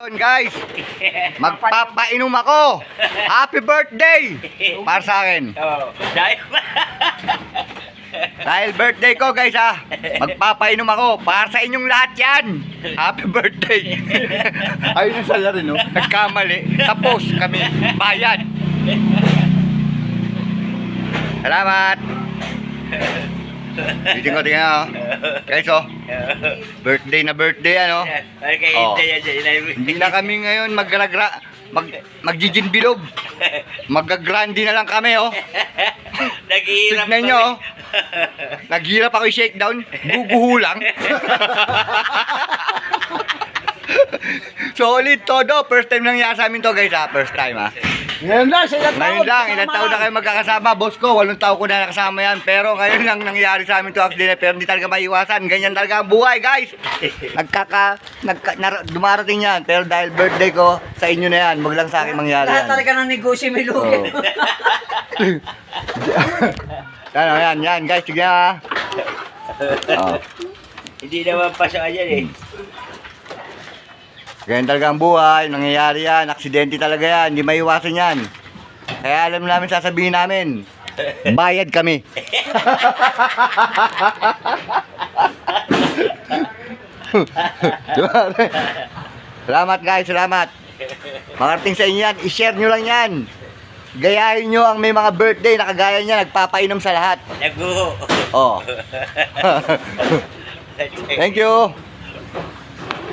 Guys, magpapainom ako. Happy birthday para sa akin. Dahil birthday ko guys ha, magpapainom ako para sa inyong lahat yan. Happy birthday. Ayun yung sala rin, no? Nagkamali. Tapos kami bayad. Salamat. Tingnan oh. Guys oh. Birthday na birthday ano. Oh. Hindi na kami ngayon magjijin bilog. Magagrandi na lang kami oh. Naghihirap. Tignan nyo oh. Naghirap ako i-shakedown. Guguho lang. Solid todo. First time nangyari sa amin to guys ha. First time ha. Ngayon lang, sa ilang taon. Ngayon lang, ilang taon na kayo magkakasama. Boss ko, 8 taon ko na nakasama yan. Pero ngayon lang nangyari sa amin to accident. Pero hindi talaga maiwasan. Ganyan talaga ang buhay, guys. Dumarating yan. Pero dahil birthday ko, sa inyo na yan. Wag lang sa akin mangyari Lahat yan. talaga ng negosyo may lugi. Yan, guys. Sige ha. Oh. Hindi naman pasok dyan eh. Ganyan talaga ang buhay, nangyayari yan, aksidente talaga yan, hindi maiwasan yan. Kaya alam namin, sasabihin namin, bayad kami. Salamat guys, salamat. Makarating sa inyo yan, i-share nyo lang yan. Gayahin nyo ang may mga birthday na kagaya niya, nagpapainom sa lahat. Naguho. Oh. Thank you.